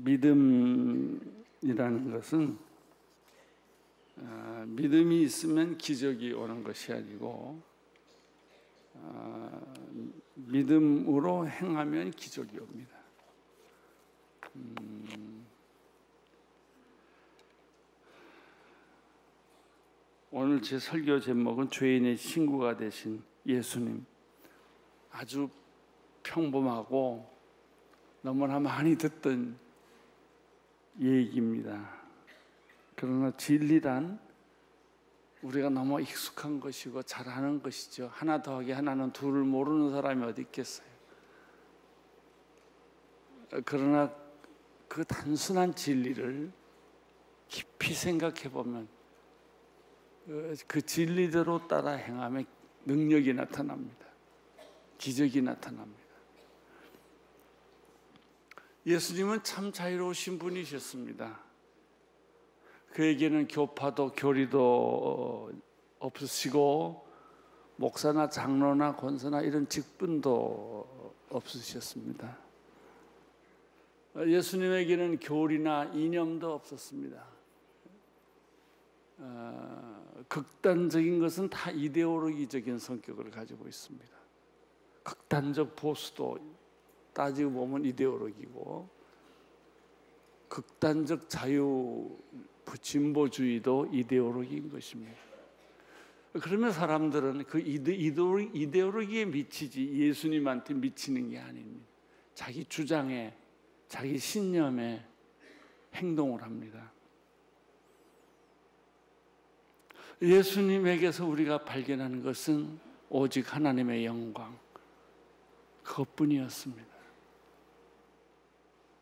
믿음이라는 것은 믿음이 있으면 기적이 오는 것이 아니고 믿음으로 행하면 기적이 옵니다. 오늘 제 설교 제목은 죄인의 친구가 되신 예수님. 아주 평범하고 너무나 많이 듣던 얘기입니다. 그러나 진리란 우리가 너무 익숙한 것이고 잘하는 것이죠. 하나 더하기 하나는 둘을 모르는 사람이 어디 있겠어요. 그러나 그 단순한 진리를 깊이 생각해 보면 그 진리대로 따라 행하면 능력이 나타납니다. 기적이 나타납니다. 예수님은 참 자유로우신 분이셨습니다. 그에게는 교파도 교리도 없으시고 목사나 장로나 권사나 이런 직분도 없으셨습니다. 예수님에게는 교리나 이념도 없었습니다. 극단적인 것은 다 이데올로기적인 성격을 가지고 있습니다. 극단적 보수도 따지고 보면 이데올로기고, 극단적 자유 진보주의도 이데올로기인 것입니다. 그러면 사람들은 그 이데올로기에 미치지 예수님한테 미치는 게 아닙니다. 자기 주장에, 자기 신념에 행동을 합니다. 예수님에게서 우리가 발견하는 것은 오직 하나님의 영광, 그것뿐이었습니다.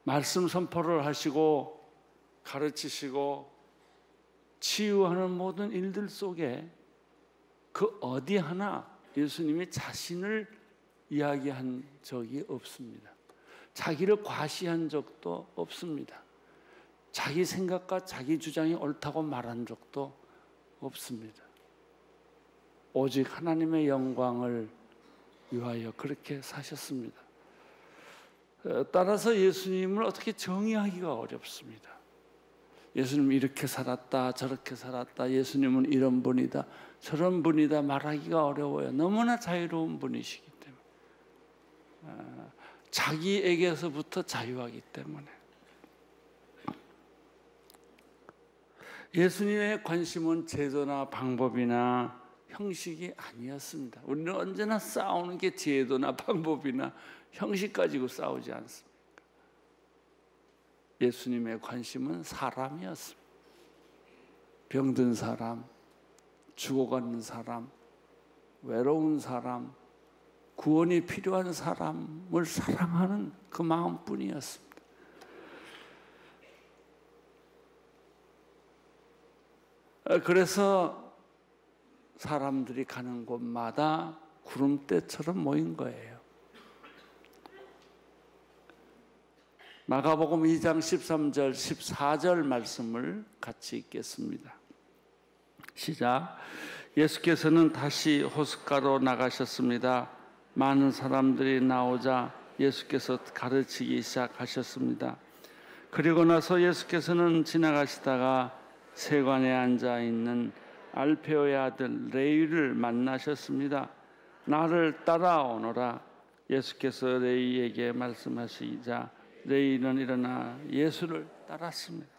말씀 선포를 하시고 가르치시고 치유하는 모든 일들 속에 그 어디 하나 예수님이 자신을 이야기한 적이 없습니다. 자기를 과시한 적도 없습니다. 자기 생각과 자기 주장이 옳다고 말한 적도 없습니다. 오직 하나님의 영광을 위하여 그렇게 사셨습니다. 따라서 예수님을 어떻게 정의하기가 어렵습니다. 예수님은 이렇게 살았다, 저렇게 살았다, 예수님은 이런 분이다, 저런 분이다 말하기가 어려워요. 너무나 자유로운 분이시기 때문에, 자기에게서부터 자유하기 때문에. 예수님의 관심은 제도나 방법이나 형식이 아니었습니다. 우리는 언제나 싸우는 게 제도나 방법이나 형식 가지고 싸우지 않습니까? 예수님의 관심은 사람이었습니다. 병든 사람, 죽어가는 사람, 외로운 사람, 구원이 필요한 사람을 사랑하는 그 마음뿐이었습니다. 그래서 사람들이 가는 곳마다 구름대처럼 모인 거예요. 마가복음 2장 13절, 14절 말씀을 같이 읽겠습니다. 시작. 예수께서는 다시 호숫가로 나가셨습니다. 많은 사람들이 나오자 예수께서 가르치기 시작하셨습니다. 그리고 나서 예수께서는 지나가시다가 세관에 앉아 있는 알페오의 아들 레위를 만나셨습니다. 나를 따라오너라. 예수께서 레위에게 말씀하시자 레위는 일어나 예수를 따랐습니다.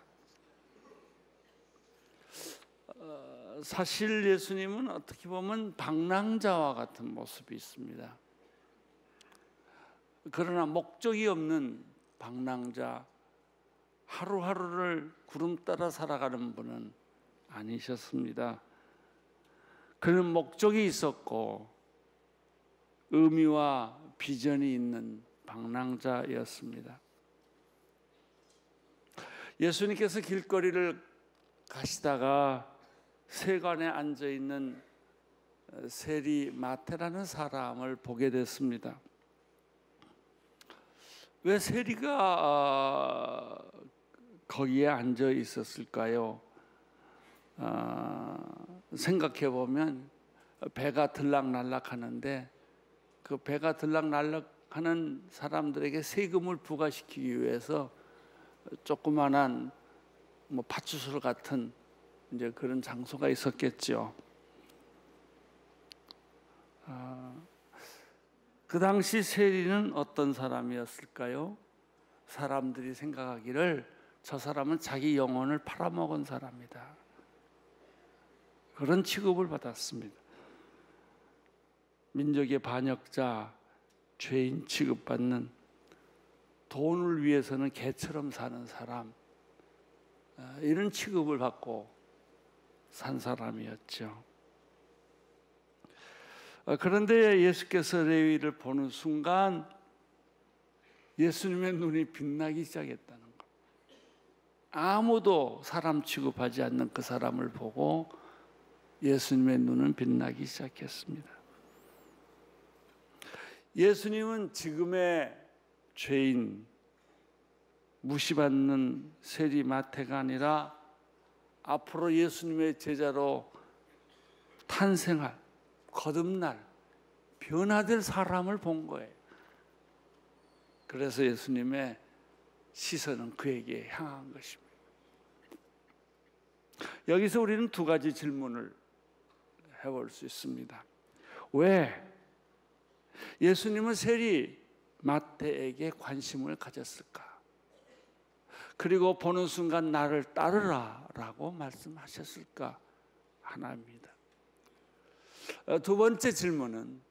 사실 예수님은 어떻게 보면 방랑자와 같은 모습이 있습니다. 그러나 목적이 없는 방랑자, 하루하루를 구름 따라 살아가는 분은 아니셨습니다. 그는 목적이 있었고 의미와 비전이 있는 방랑자였습니다. 예수님께서 길거리를 가시다가 세관에 앉아있는 세리 마태라는 사람을 보게 됐습니다. 왜 세리가 거기에 앉아 있었을까요? 생각해 보면 배가 들락날락하는데 그 배가 들락날락하는 사람들에게 세금을 부과시키기 위해서 조그만한 뭐 파출소 같은 이제 그런 장소가 있었겠죠. 그 당시 세리는 어떤 사람이었을까요? 사람들이 생각하기를 저 사람은 자기 영혼을 팔아먹은 사람이다, 그런 취급을 받았습니다. 민족의 반역자, 죄인 취급받는, 돈을 위해서는 개처럼 사는 사람, 이런 취급을 받고 산 사람이었죠. 그런데 예수께서 레위를 보는 순간 예수님의 눈이 빛나기 시작했다는 것. 아무도 사람 취급하지 않는 그 사람을 보고 예수님의 눈은 빛나기 시작했습니다. 예수님은 지금의 죄인, 무시받는 세리 마태가 아니라 앞으로 예수님의 제자로 탄생할, 거듭날, 변화될 사람을 본 거예요. 그래서 예수님의 시선은 그에게 향한 것입니다. 여기서 우리는 두 가지 질문을 해볼 수 있습니다. 왜 예수님은 세리 마태에게 관심을 가졌을까? 그리고 보는 순간 나를 따르라 라고 말씀하셨을까? 하나입니다. 두 번째 질문은,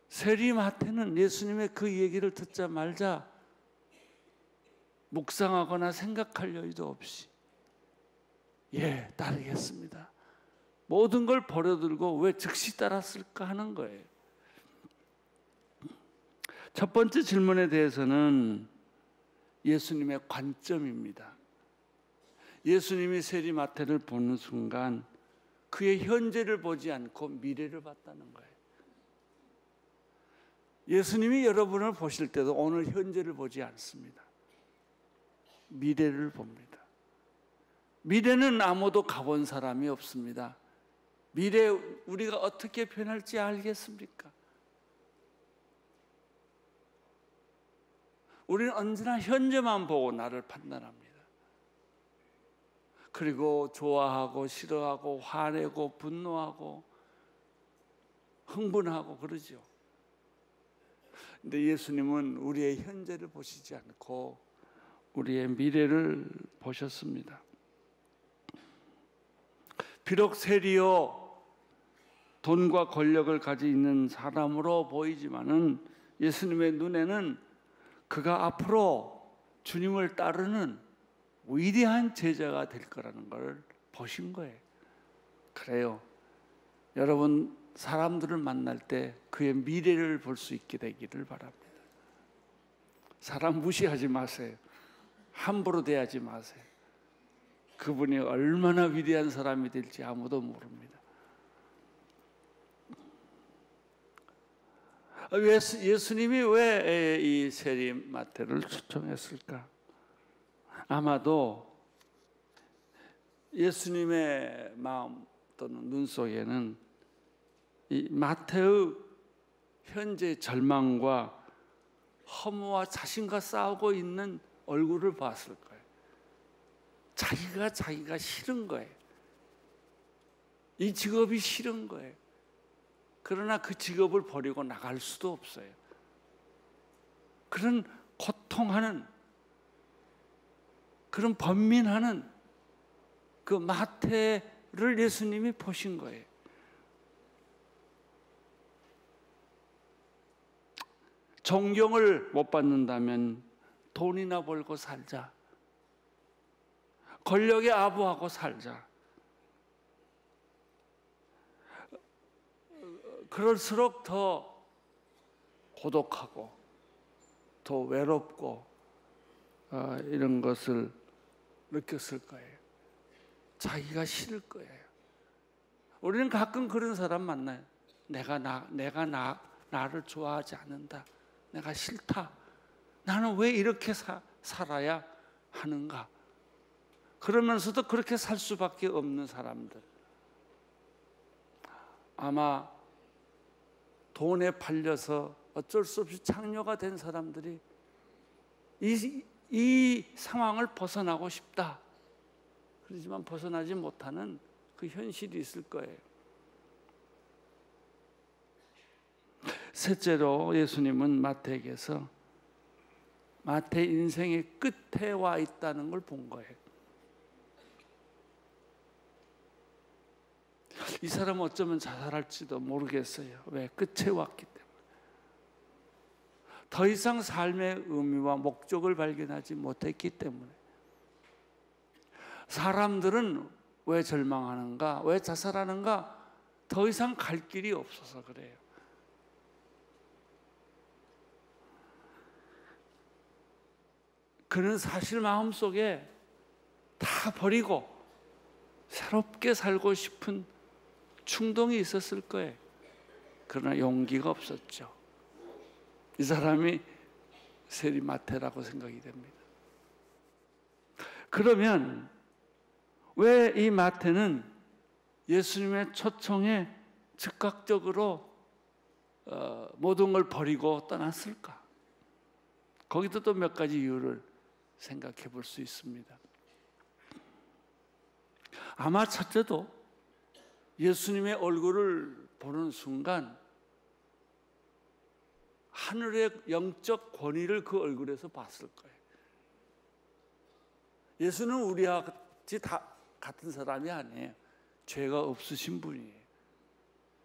세리 마태는 예수님의 그 얘기를 듣자마자 묵상하거나 생각할 여유도 없이 예, 따르겠습니다, 모든 걸 버려두고 왜 즉시 따랐을까 하는 거예요. 첫 번째 질문에 대해서는 예수님의 관점입니다. 예수님이 세리 마태를 보는 순간 그의 현재를 보지 않고 미래를 봤다는 거예요. 예수님이 여러분을 보실 때도 오늘 현재를 보지 않습니다. 미래를 봅니다. 미래는 아무도 가본 사람이 없습니다. 미래 우리가 어떻게 변할지 알겠습니까? 우리는 언제나 현재만 보고 나를 판단합니다. 그리고 좋아하고 싫어하고 화내고 분노하고 흥분하고 그러죠. 근데 예수님은 우리의 현재를 보시지 않고 우리의 미래를 보셨습니다. 비록 세리요 돈과 권력을 가지고 있는 사람으로 보이지만은 예수님의 눈에는 그가 앞으로 주님을 따르는 위대한 제자가 될 거라는 걸 보신 거예요. 그래요. 여러분 사람들을 만날 때 그의 미래를 볼 수 있게 되기를 바랍니다. 사람 무시하지 마세요. 함부로 대하지 마세요. 그분이 얼마나 위대한 사람이 될지 아무도 모릅니다. 예수님이 왜 이 세리 마태를 초청했을까? 아마도 예수님의 마음 또는 눈 속에는 이 마태의 현재 절망과 허무와 자신과 싸우고 있는 얼굴을 봤을 거예요. 자기가 싫은 거예요. 이 직업이 싫은 거예요. 그러나 그 직업을 버리고 나갈 수도 없어요. 그런 고통하는, 그런 번민하는 그 마태를 예수님이 보신 거예요. 존경을 못 받는다면 돈이나 벌고 살자. 권력에 아부하고 살자. 그럴수록 더 고독하고 더 외롭고 이런 것을 느꼈을 거예요. 자기가 싫을 거예요. 우리는 가끔 그런 사람 만나요. 내가 나를 좋아하지 않는다. 내가 싫다. 나는 왜 이렇게 살아야 하는가? 그러면서도 그렇게 살 수밖에 없는 사람들. 아마 돈에 팔려서 어쩔 수 없이 창녀가 된 사람들이 이 상황을 벗어나고 싶다. 그렇지만 벗어나지 못하는 그 현실이 있을 거예요. 셋째로 예수님은 마태에게서 마태 인생의 끝에 와 있다는 걸 본 거예요. 이 사람은 어쩌면 자살할지도 모르겠어요. 왜? 끝에 왔기 때문에. 더 이상 삶의 의미와 목적을 발견하지 못했기 때문에. 사람들은 왜 절망하는가? 왜 자살하는가? 더 이상 갈 길이 없어서 그래요. 그는 사실 마음속에 다 버리고 새롭게 살고 싶은 충동이 있었을 거예요. 그러나 용기가 없었죠. 이 사람이 세리 마태라고 생각이 됩니다. 그러면 왜 이 마태는 예수님의 초청에 즉각적으로 모든 걸 버리고 떠났을까? 거기도 또 몇 가지 이유를 생각해 볼 수 있습니다. 아마 첫째도 예수님의 얼굴을 보는 순간 하늘의 영적 권위를 그 얼굴에서 봤을 거예요. 예수는 우리와 같이 다 같은 사람이 아니에요. 죄가 없으신 분이에요.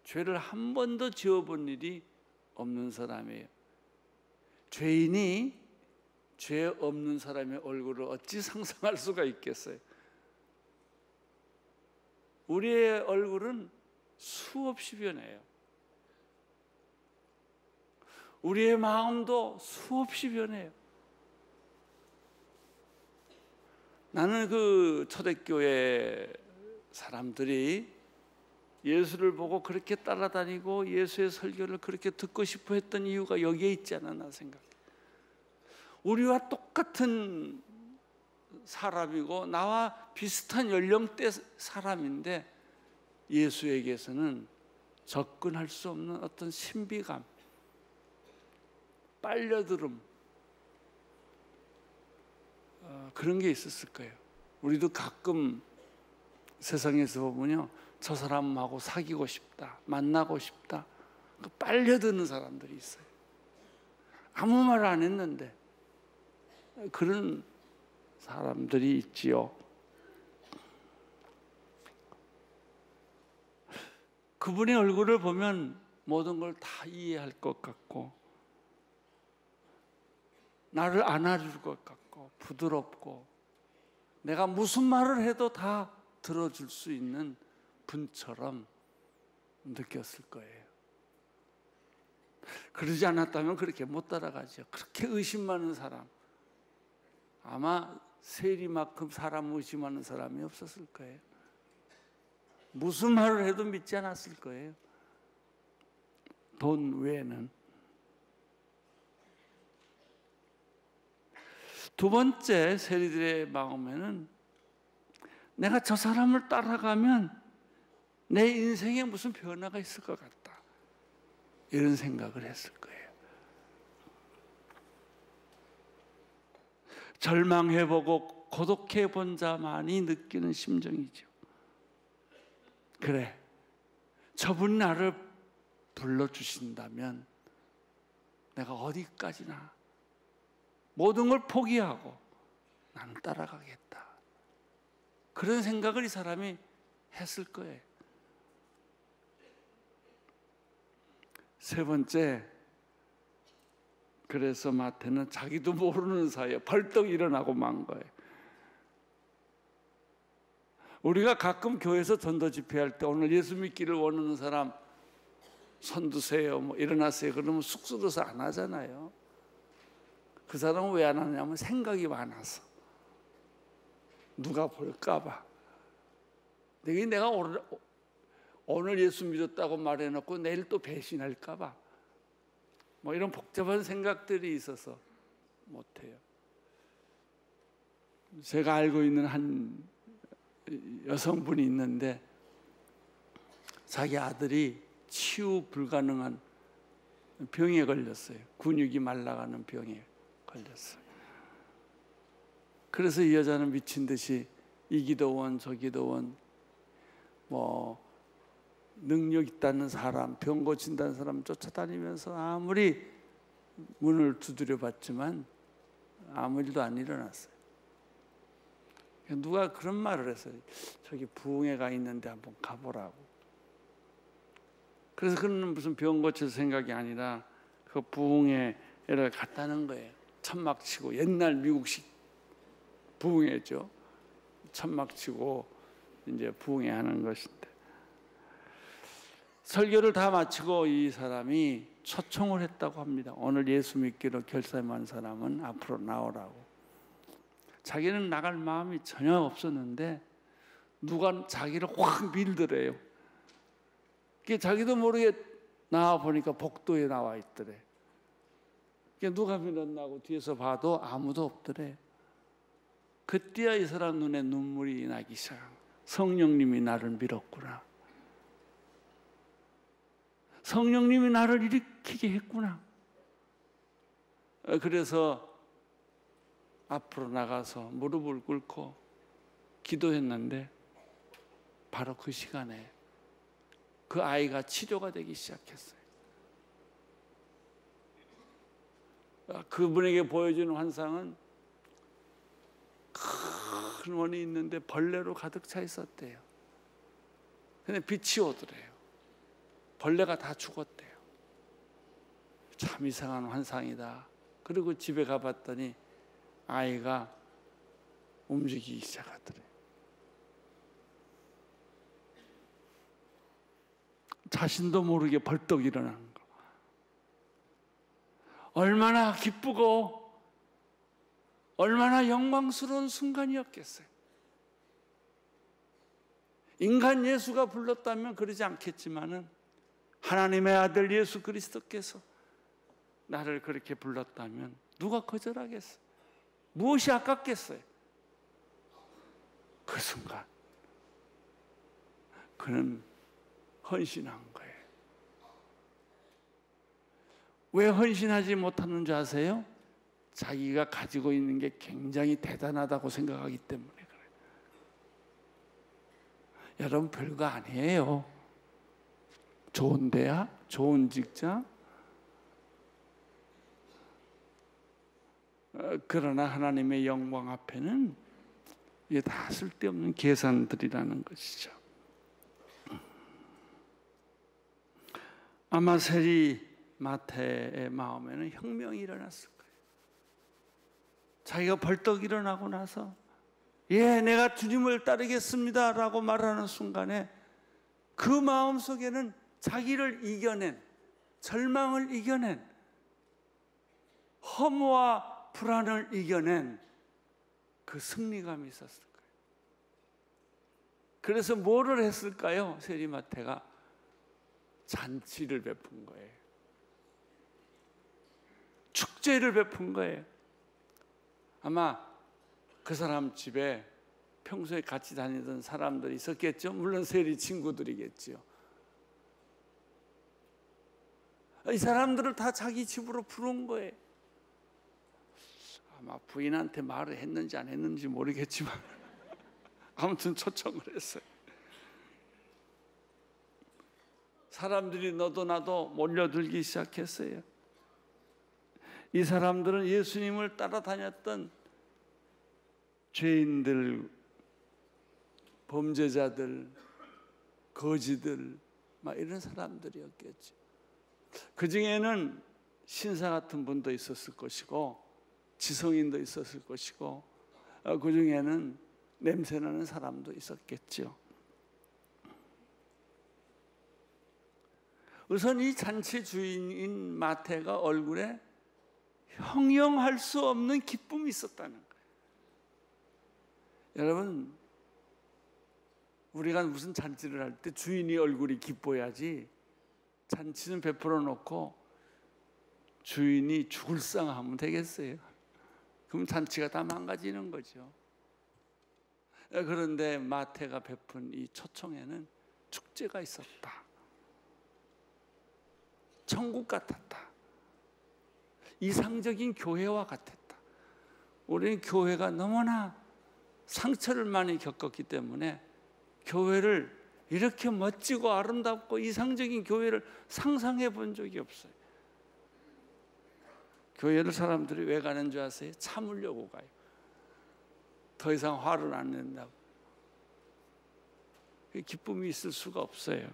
죄를 한 번도 지어본 일이 없는 사람이에요. 죄인이 죄 없는 사람의 얼굴을 어찌 상상할 수가 있겠어요? 우리의 얼굴은 수없이 변해요. 우리의 마음도 수없이 변해요. 나는 그 초대교회 사람들이 예수를 보고 그렇게 따라다니고 예수의 설교를 그렇게 듣고 싶어 했던 이유가 여기에 있지 않았나 생각해요. 우리와 똑같은 사람이고 나와 비슷한 연령대 사람인데 예수에게서는 접근할 수 없는 어떤 신비감, 빨려들음, 그런 게 있었을 거예요. 우리도 가끔 세상에서 보면요, 저 사람하고 사귀고 싶다, 만나고 싶다, 빨려드는 사람들이 있어요. 아무 말 안 했는데 그런 사람들이 있지요. 그분의 얼굴을 보면 모든 걸 다 이해할 것 같고 나를 안아줄 것 같고 부드럽고 내가 무슨 말을 해도 다 들어줄 수 있는 분처럼 느꼈을 거예요. 그러지 않았다면 그렇게 못 따라가죠. 그렇게 의심 많은 사람, 아마 세리만큼 사람 의심하는 사람이 없었을 거예요. 무슨 말을 해도 믿지 않았을 거예요. 돈 외에는. 두 번째, 세리들의 마음에는 내가 저 사람을 따라가면 내 인생에 무슨 변화가 있을 것 같다, 이런 생각을 했을 거예요. 절망해보고 고독해본 자만이 느끼는 심정이죠. 그래, 저분 나를 불러주신다면 내가 어디까지나 모든 걸 포기하고 나는 따라가겠다, 그런 생각을 이 사람이 했을 거예요. 세 번째, 그래서 마태는 자기도 모르는 사이에 벌떡 일어나고 만 거예요. 우리가 가끔 교회에서 전도 집회할 때 오늘 예수 믿기를 원하는 사람 손 드세요, 뭐 일어나세요 그러면 쑥스러워서 안 하잖아요. 그 사람은 왜 안 하냐면 생각이 많아서, 누가 볼까 봐. 내가 오늘 예수 믿었다고 말해놓고 내일 또 배신할까 봐, 뭐 이런 복잡한 생각들이 있어서 못해요. 제가 알고 있는 한 여성분이 있는데 자기 아들이 치유 불가능한 병에 걸렸어요. 근육이 말라가는 병에 걸렸어요. 그래서 이 여자는 미친 듯이 이 기도원 저 기도원 능력 있다는 사람, 병 고친다는 사람 쫓아다니면서 아무리 문을 두드려 봤지만 아무 일도 안 일어났어요. 누가 그런 말을 했어요. 저기 부흥회가 있는데 한번 가보라고. 그래서 그는 무슨 병 고칠 생각이 아니라 그 부흥회를 갔다는 거예요. 천막 치고, 옛날 미국식 부흥회죠. 천막 치고 이제 부흥회 하는 것인데, 설교를 다 마치고 이 사람이 초청을 했다고 합니다. 오늘 예수 믿기로 결심한 사람은 앞으로 나오라고. 자기는 나갈 마음이 전혀 없었는데 누가 자기를 확 밀더래요. 자기도 모르게 나와 보니까 복도에 나와 있더래. 누가 밀었나고 뒤에서 봐도 아무도 없더래. 그때야 이 사람 눈에 눈물이 나기 시작한 거예요. 성령님이 나를 밀었구나. 성령님이 나를 일으키게 했구나. 그래서 앞으로 나가서 무릎을 꿇고 기도했는데 바로 그 시간에 그 아이가 치료가 되기 시작했어요. 그분에게 보여주는 환상은 큰 원이 있는데 벌레로 가득 차 있었대요. 근데 빛이 오더래요. 벌레가 다 죽었대요. 참 이상한 환상이다. 그리고 집에 가봤더니 아이가 움직이기 시작하더래요. 자신도 모르게 벌떡 일어나는 거. 얼마나 기쁘고 얼마나 영광스러운 순간이었겠어요. 인간 예수가 불렀다면 그러지 않겠지만은 하나님의 아들 예수 그리스도께서 나를 그렇게 불렀다면 누가 거절하겠어요? 무엇이 아깝겠어요? 그 순간 그는 헌신한 거예요. 왜 헌신하지 못하는 줄 아세요? 자기가 가지고 있는 게 굉장히 대단하다고 생각하기 때문에 그래요. 여러분 별거 아니에요. 좋은 대학, 좋은 직장. 그러나 하나님의 영광 앞에는 이게 다 쓸데없는 계산들이라는 것이죠. 아마 세리 마태의 마음에는 혁명이 일어났을 거예요. 자기가 벌떡 일어나고 나서 내가 주님을 따르겠습니다 라고 말하는 순간에 그 마음 속에는 자기를 이겨낸, 절망을 이겨낸, 허무와 불안을 이겨낸 그 승리감이 있었을 거예요. 그래서 뭐를 했을까요? 세리마태가 잔치를 베푼 거예요. 축제를 베푼 거예요. 아마 그 사람 집에 평소에 같이 다니던 사람들이 있었겠죠. 물론 세리 친구들이겠죠. 이 사람들을 다 자기 집으로 부른 거예요. 아마 부인한테 말을 했는지 안 했는지 모르겠지만 아무튼 초청을 했어요. 사람들이 너도 나도 몰려들기 시작했어요. 이 사람들은 예수님을 따라다녔던 죄인들, 범죄자들, 거지들, 막 이런 사람들이었겠죠. 그 중에는 신사 같은 분도 있었을 것이고 지성인도 있었을 것이고 그 중에는 냄새나는 사람도 있었겠죠. 우선 이 잔치 주인인 마태가 얼굴에 형용할 수 없는 기쁨이 있었다는 거예요. 여러분, 우리가 무슨 잔치를 할 때 주인이 얼굴이 기뻐야지, 잔치는 베풀어 놓고 주인이 죽을 상하면 되겠어요? 그럼 잔치가 다 망가지는 거죠. 그런데 마태가 베푼 이 초청에는 축제가 있었다. 천국 같았다. 이상적인 교회와 같았다. 우리는 교회가 너무나 상처를 많이 겪었기 때문에 교회를 이렇게 멋지고 아름답고 이상적인 교회를 상상해 본 적이 없어요. 교회를 사람들이 왜 가는 줄 아세요? 참으려고 가요. 더 이상 화를 안 낸다고. 기쁨이 있을 수가 없어요.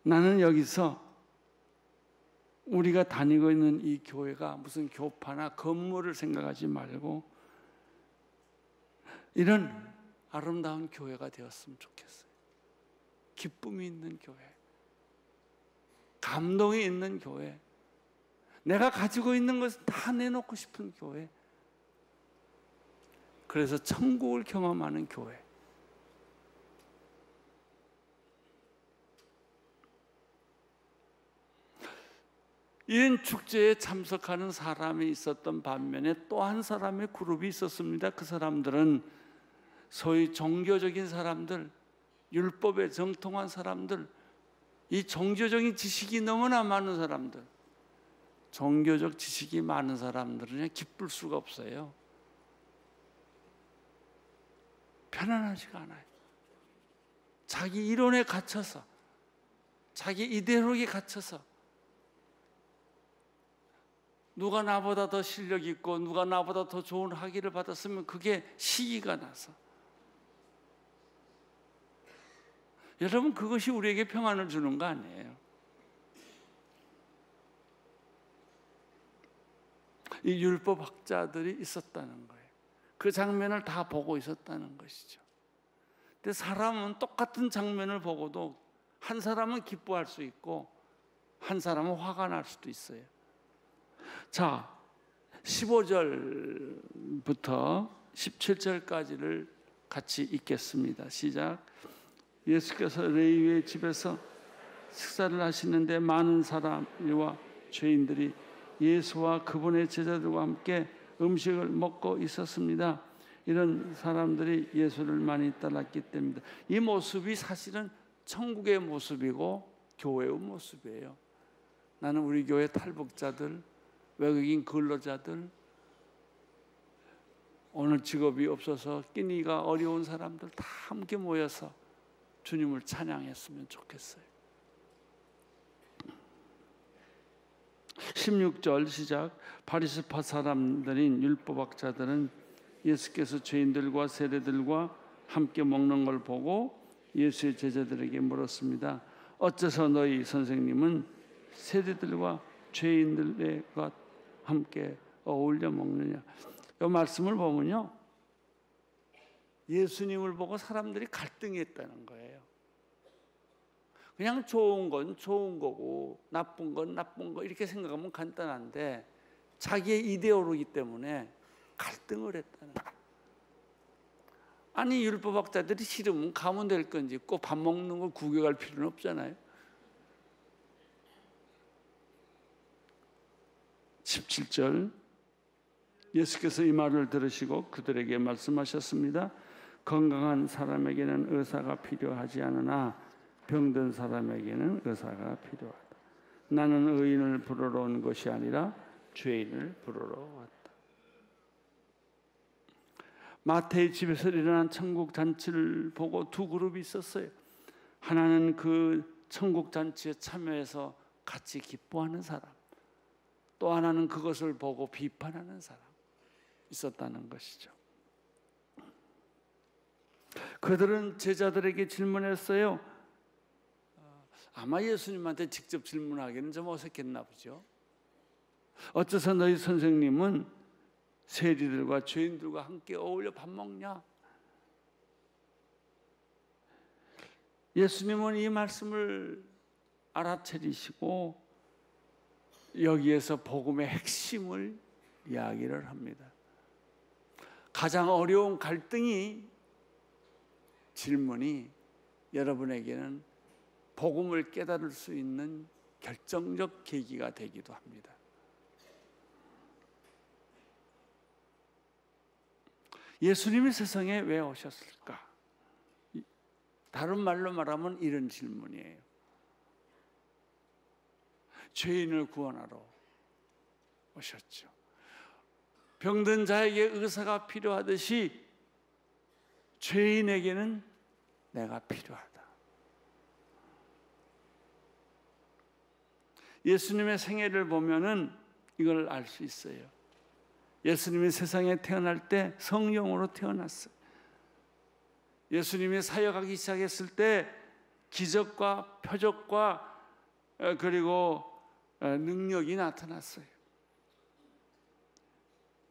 나는 여기서 우리가 다니고 있는 이 교회가 무슨 교파나 건물을 생각하지 말고 이런 아름다운 교회가 되었으면 좋겠어요. 기쁨이 있는 교회, 감동이 있는 교회, 내가 가지고 있는 것을 다 내놓고 싶은 교회, 그래서 천국을 경험하는 교회. 이런 축제에 참석하는 사람이 있었던 반면에 또 한 사람의 그룹이 있었습니다. 그 사람들은 소위 종교적인 사람들, 율법에 정통한 사람들, 이 종교적인 지식이 너무나 많은 사람들, 종교적 지식이 많은 사람들은 기쁠 수가 없어요. 편안하지가 않아요. 자기 이론에 갇혀서, 자기 이데올로기에 갇혀서 누가 나보다 더 실력 있고 누가 나보다 더 좋은 학위를 받았으면 그게 시기가 나서. 여러분, 그것이 우리에게 평안을 주는 거 아니에요. 이 율법학자들이 있었다는 거예요. 그 장면을 다 보고 있었다는 것이죠. 근데 사람은 똑같은 장면을 보고도 한 사람은 기뻐할 수 있고 한 사람은 화가 날 수도 있어요. 자, 15절부터 17절까지를 같이 읽겠습니다. 시작. 예수께서 레위의 집에서 식사를 하시는데 많은 사람과 죄인들이 예수와 그분의 제자들과 함께 음식을 먹고 있었습니다. 이런 사람들이 예수를 많이 따랐기 때문입니다. 이 모습이 사실은 천국의 모습이고 교회의 모습이에요. 나는 우리 교회 탈북자들, 외국인 근로자들, 오늘 직업이 없어서 끼니가 어려운 사람들 다 함께 모여서 주님을 찬양했으면 좋겠어요. 16절 시작. 바리새파 사람들인 율법학자들은 예수께서 죄인들과 세리들과 함께 먹는 걸 보고 예수의 제자들에게 물었습니다. 어째서 너희 선생님은 세리들과 죄인들과 함께 어울려 먹느냐? 이 말씀을 보면요, 예수님을 보고 사람들이 갈등이 있다는 거예요. 그냥 좋은 건 좋은 거고 나쁜 건 나쁜 거 이렇게 생각하면 간단한데 자기의 이데올로기 때문에 갈등을 했다는 거예요. 아니, 율법학자들이 싫으면 가면 될 건지 꼭 밥 먹는 걸 구경할 필요는 없잖아요. 17절. 예수께서 이 말을 들으시고 그들에게 말씀하셨습니다. 건강한 사람에게는 의사가 필요하지 않으나 병든 사람에게는 의사가 필요하다. 나는 의인을 부르러 온 것이 아니라 죄인을 부르러 왔다. 마태의 집에서 일어난 천국 잔치를 보고 두 그룹이 있었어요. 하나는 그 천국 잔치에 참여해서 같이 기뻐하는 사람, 또 하나는 그것을 보고 비판하는 사람 있었다는 것이죠. 그들은 제자들에게 질문했어요. 아마 예수님한테 직접 질문하기는 좀 어색했나 보죠. 어째서 너희 선생님은 세리들과 죄인들과 함께 어울려 밥 먹냐? 예수님은 이 말씀을 알아차리시고 여기에서 복음의 핵심을 이야기를 합니다. 가장 어려운 갈등이, 질문이 여러분에게는 복음을 깨달을 수 있는 결정적 계기가 되기도 합니다. 예수님이 세상에 왜 오셨을까? 다른 말로 말하면 이런 질문이에요. 죄인을 구원하러 오셨죠. 병든 자에게 의사가 필요하듯이 죄인에게는 내가 필요하다. 예수님의 생애를 보면은 이걸 알 수 있어요. 예수님이 세상에 태어날 때 성령으로 태어났어요. 예수님이 사역하기 시작했을 때 기적과 표적과 그리고 능력이 나타났어요.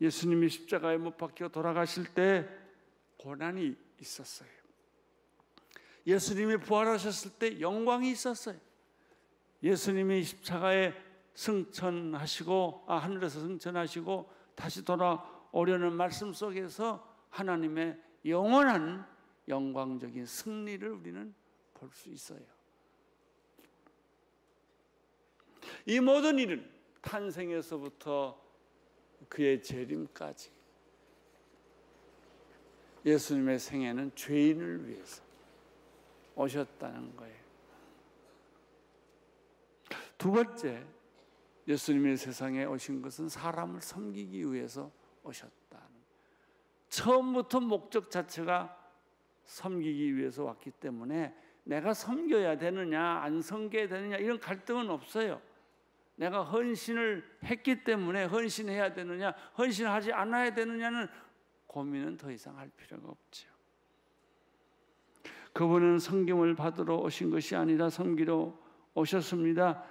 예수님이 십자가에 못 박혀 돌아가실 때 고난이 있었어요. 예수님이 부활하셨을 때 영광이 있었어요. 예수님이 십자가에 승천하시고 하늘에서 승천하시고 다시 돌아오려는 말씀 속에서 하나님의 영원한 영광적인 승리를 우리는 볼 수 있어요. 이 모든 일은 탄생에서부터 그의 재림까지 예수님의 생애는 죄인을 위해서 오셨다는 거예요. 두 번째, 예수님의 세상에 오신 것은 사람을 섬기기 위해서 오셨다는, 처음부터 목적 자체가 섬기기 위해서 왔기 때문에 내가 섬겨야 되느냐 안 섬겨야 되느냐 이런 갈등은 없어요. 내가 헌신을 했기 때문에 헌신해야 되느냐 헌신하지 않아야 되느냐는 고민은 더 이상 할 필요가 없죠. 그분은 섬김을 받으러 오신 것이 아니라 섬기러 오셨습니다.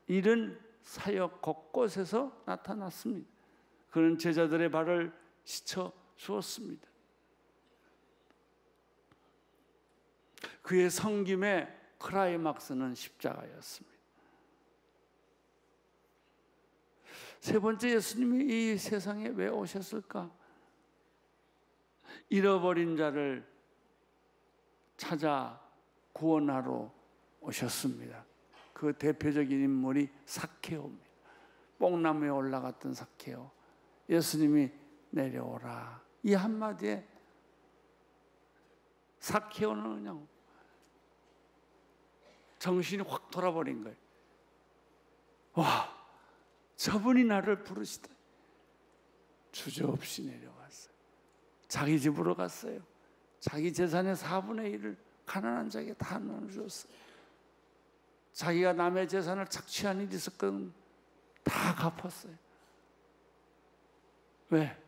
이런 사역 곳곳에서 나타났습니다. 그는 제자들의 발을 씻어 주었습니다. 그의 섬김의 클라이막스는 십자가였습니다. 세 번째, 예수님이 이 세상에 왜 오셨을까? 잃어버린 자를 찾아 구원하러 오셨습니다. 그 대표적인 인물이 사케오입니다. 뽕나무에 올라갔던 사케오. 예수님이 내려오라, 이 한마디에 사케오는 그냥 정신이 확 돌아버린 거예요. 와, 저분이 나를 부르시다. 주저없이 내려왔어요. 자기 집으로 갔어요. 자기 재산의 4분의 1을 가난한 자에게 다 나눠줬어요. 자기가 남의 재산을 착취한 일이 있었거든 다 갚았어요. 왜?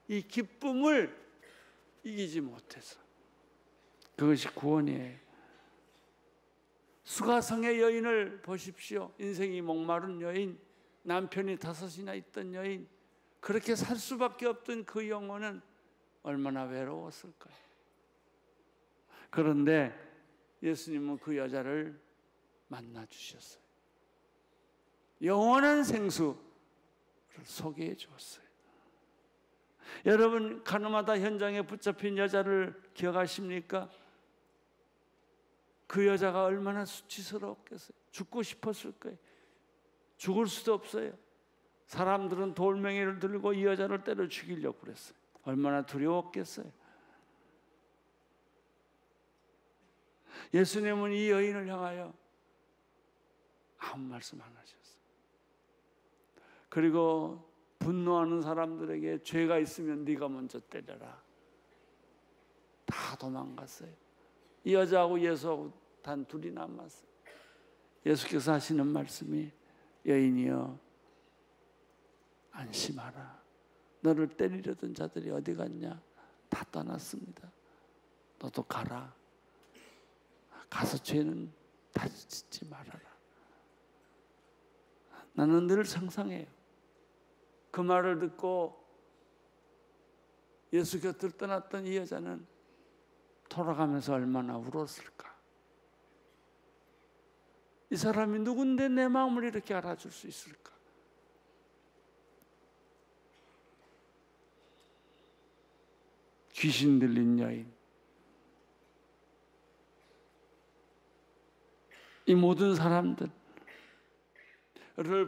이 기쁨을 이기지 못해서. 그것이 구원이에요. 수가성의 여인을 보십시오. 인생이 목마른 여인, 남편이 5이나 있던 여인, 그렇게 살 수밖에 없던 그 영혼은 얼마나 외로웠을까요? 그런데 예수님은 그 여자를 만나 주셨어요. 영원한 생수를 소개해 주었어요. 여러분, 가늠하다 현장에 붙잡힌 여자를 기억하십니까? 그 여자가 얼마나 수치스러웠겠어요. 죽고 싶었을 거예요. 죽을 수도 없어요. 사람들은 돌멩이를 들고 이 여자를 때려 죽이려고 그랬어요. 얼마나 두려웠겠어요. 예수님은 이 여인을 향하여 아무 말씀 안 하셨어요. 그리고 분노하는 사람들에게 죄가 있으면 네가 먼저 때려라. 다 도망갔어요. 이 여자하고 예수하고 단 둘이 남았어요. 예수께서 하시는 말씀이 여인이여 안심하라. 너를 때리려던 자들이 어디 갔냐? 다 떠났습니다. 너도 가라. 가서 죄는 다시 짓지 말아라. 나는 늘 상상해요. 그 말을 듣고 예수 곁을 떠났던 이 여자는 돌아가면서 얼마나 울었을까? 이 사람이 누군데 내 마음을 이렇게 알아줄 수 있을까? 귀신 들린 여인, 이 모든 사람들을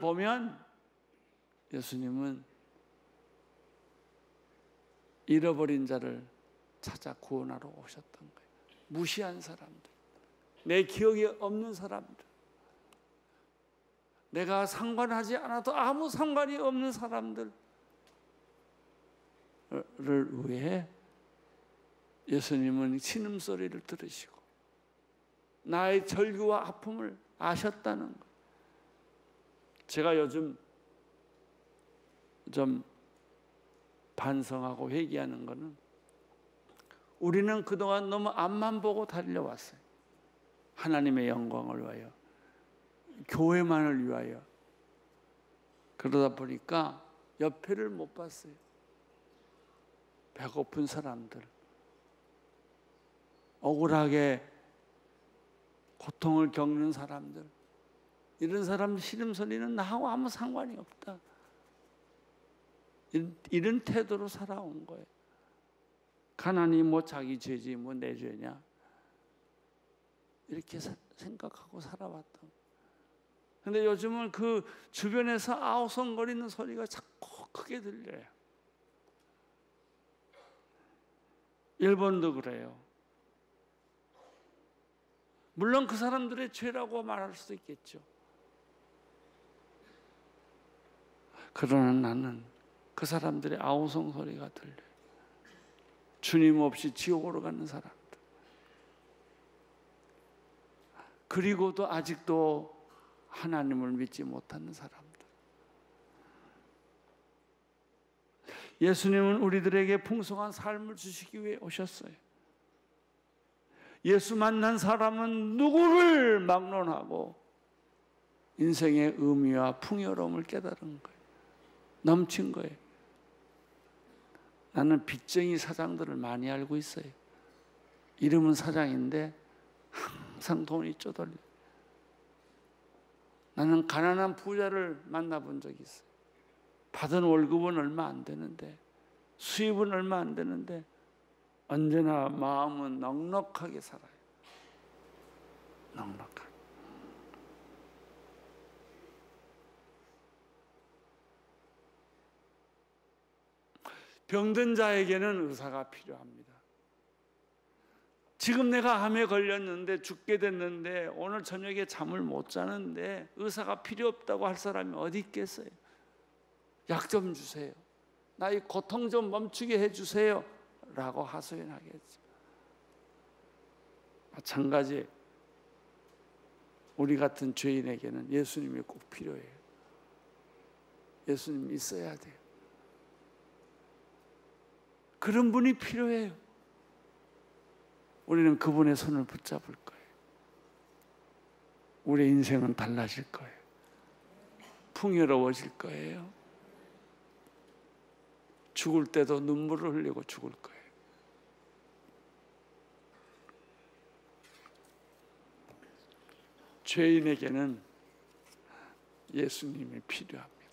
보면 예수님은 잃어버린 자를 찾아 구원하러 오셨던 거예요. 무시한 사람들, 내 기억에 없는 사람들, 내가 상관하지 않아도 아무 상관이 없는 사람들을 위해 예수님은 신음소리를 들으시고 나의 절규와 아픔을 아셨다는 것. 제가 요즘 좀 반성하고 회개하는 것은 우리는 그동안 너무 앞만 보고 달려왔어요. 하나님의 영광을 위하여, 교회만을 위하여. 그러다 보니까 옆에를 못 봤어요. 배고픈 사람들, 억울하게 고통을 겪는 사람들, 이런 사람 신음소리는 나하고 아무 상관이 없다. 이런 태도로 살아온 거예요. 가난이 뭐 자기 죄지 뭐 내 죄냐, 이렇게 생각하고 살아왔다. 근데 요즘은 그 주변에서 아우성거리는 소리가 자꾸 크게 들려요. 일본도 그래요. 물론 그 사람들의 죄라고 말할 수도 있겠죠. 그러나 나는 그 사람들의 아우성 소리가 들려요. 주님 없이 지옥으로 가는 사람들, 그리고도 아직도 하나님을 믿지 못하는 사람들. 예수님은 우리들에게 풍성한 삶을 주시기 위해 오셨어요. 예수 만난 사람은 누구를 막론하고 인생의 의미와 풍요로움을 깨달은 거예요. 넘친 거예요. 나는 빚쟁이 사장들을 많이 알고 있어요. 이름은 사장인데 항상 돈이 쪼들려. 나는 가난한 부자를 만나본 적이 있어요. 받은 월급은 얼마 안 되는데, 수입은 얼마 안 되는데 언제나 마음은 넉넉하게 살아요. 넉넉하게. 병든 자에게는 의사가 필요합니다. 지금 내가 암에 걸렸는데 죽게 됐는데 오늘 저녁에 잠을 못 자는데 의사가 필요 없다고 할 사람이 어디 있겠어요? 약 좀 주세요. 나 이 고통 좀 멈추게 해주세요 라고 하소연하겠죠. 마찬가지 우리 같은 죄인에게는 예수님이 꼭 필요해요. 예수님이 있어야 돼요. 그런 분이 필요해요. 우리는 그분의 손을 붙잡을 거예요. 우리의 인생은 달라질 거예요. 풍요로워질 거예요. 죽을 때도 눈물을 흘리고 죽을 거예요. 죄인에게는 예수님이 필요합니다.